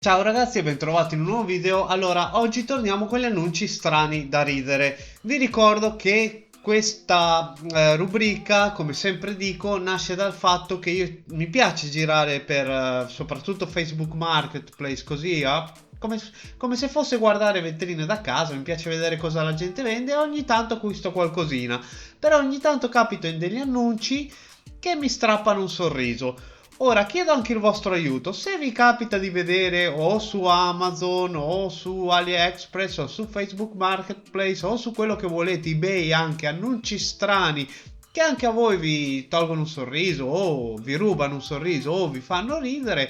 Ciao ragazzi e bentrovati in un nuovo video. Allora, oggi torniamo con gli annunci strani da ridere. Vi ricordo che questa rubrica, come sempre dico, nasce dal fatto che mi piace girare per soprattutto Facebook Marketplace, così come se fosse guardare vetrine da casa. Mi piace vedere cosa la gente vende e ogni tanto acquisto qualcosina. Però ogni tanto capito in degli annunci che mi strappano un sorriso. Ora chiedo anche il vostro aiuto. Se vi capita di vedere o su Amazon o su AliExpress o su Facebook Marketplace o su quello che volete, eBay, anche annunci strani che anche a voi vi tolgono un sorriso o vi rubano un sorriso o vi fanno ridere,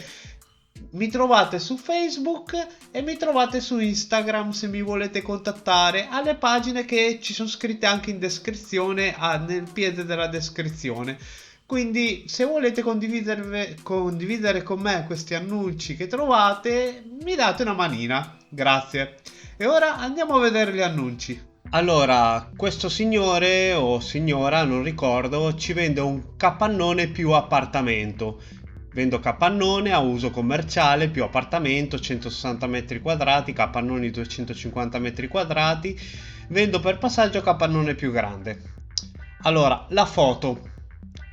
mi trovate su Facebook e mi trovate su Instagram se mi volete contattare alle pagine che ci sono scritte anche in descrizione, nel piede della descrizione. Quindi se volete condividere con me questi annunci che trovate, mi date una manina. Grazie. E ora andiamo a vedere gli annunci. Allora, questo signore o signora, non ricordo, ci vende un capannone più appartamento. Vendo capannone a uso commerciale più appartamento, 160 metri quadrati, capannoni 250 metri quadrati. Vendo per passaggio capannone più grande. Allora, la foto.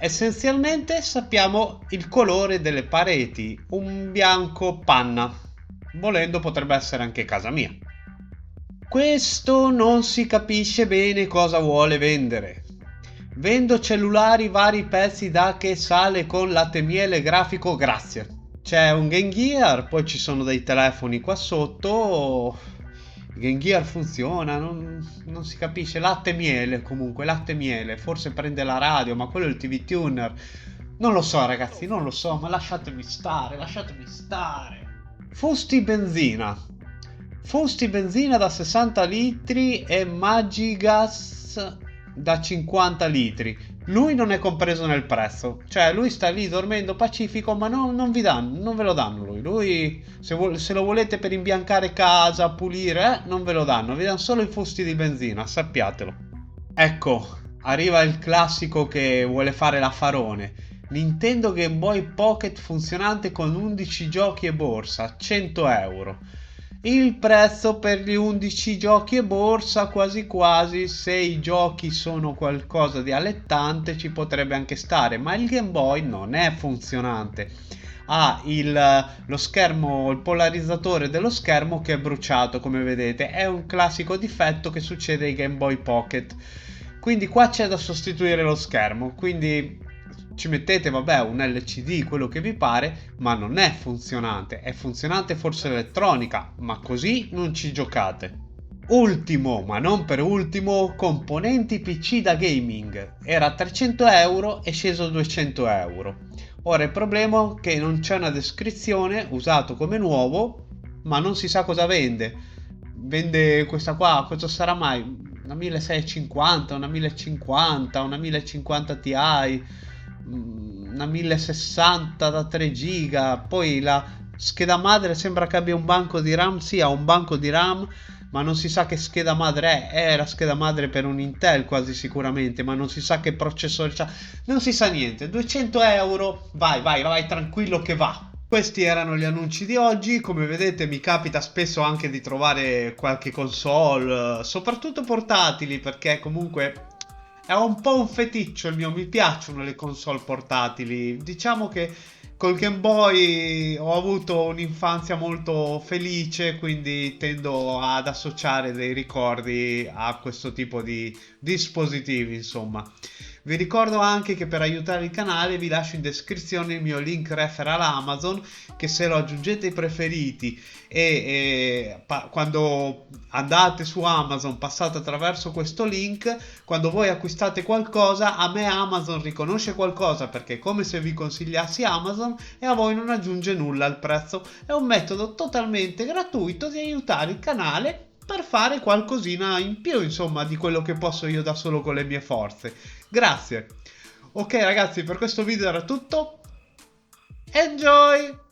Essenzialmente sappiamo il colore delle pareti, un bianco panna. Volendo potrebbe essere anche casa mia. Questo non si capisce bene cosa vuole vendere. Vendo cellulari vari pezzi da che sale con latte miele grafico, grazie. C'è un Game Gear, poi ci sono dei telefoni qua sotto. Il Game Gear funziona, non si capisce. Latte miele comunque, latte miele. Forse prende la radio, ma quello è il TV tuner. Non lo so ragazzi, non lo so, ma lasciatemi stare, lasciatemi stare. Fusti benzina. Fusti benzina da 60 litri e Magigas da 50 litri. Lui non è compreso nel prezzo, cioè lui sta lì dormendo pacifico, ma non vi danno, non ve lo danno lui. Lui se lo volete per imbiancare casa, pulire, non ve lo danno, vi danno solo i fusti di benzina, sappiatelo. Ecco, arriva il classico che vuole fare l'affarone. Nintendo Game Boy Pocket funzionante con 11 giochi e borsa, 100 euro. Il prezzo per gli 11 giochi e borsa, quasi quasi, se i giochi sono qualcosa di allettante ci potrebbe anche stare, ma il Game Boy non è funzionante. Ha lo schermo, il polarizzatore dello schermo che è bruciato, come vedete. È un classico difetto che succede ai Game Boy Pocket. Quindi qua c'è da sostituire lo schermo, quindi ci mettete, vabbè, un LCD, quello che vi pare, ma non è funzionante. È funzionante forse l'elettronica, ma così non ci giocate. Ultimo, ma non per ultimo, componenti PC da gaming. Era 300 euro e sceso a 200 euro. Ora il problema è che non c'è una descrizione, usato come nuovo, ma non si sa cosa vende. Vende questa qua, cosa sarà mai? Una 1650, una 1050, una 1050 Ti, una 1060 da 3 giga. Poi la scheda madre sembra che abbia un banco di RAM. Sì, ha un banco di RAM, ma non si sa che scheda madre è la scheda madre per un Intel quasi sicuramente, ma non si sa che processore c'ha, non si sa niente. 200 euro, vai tranquillo che va. Questi erano gli annunci di oggi. Come vedete mi capita spesso anche di trovare qualche console, soprattutto portatili, perché comunque è un po' un feticcio il mio, mi piacciono le console portatili. Diciamo che col Game Boy ho avuto un'infanzia molto felice, quindi tendo ad associare dei ricordi a questo tipo di dispositivi, insomma. Vi ricordo anche che per aiutare il canale vi lascio in descrizione il mio link referral Amazon, che se lo aggiungete ai preferiti quando andate su Amazon passate attraverso questo link, quando voi acquistate qualcosa a me Amazon riconosce qualcosa, perché è come se vi consigliassi Amazon e a voi non aggiunge nulla al prezzo. È un metodo totalmente gratuito di aiutare il canale per fare qualcosina in più, insomma, di quello che posso io da solo con le mie forze. Grazie. Ok ragazzi, per questo video era tutto. Enjoy!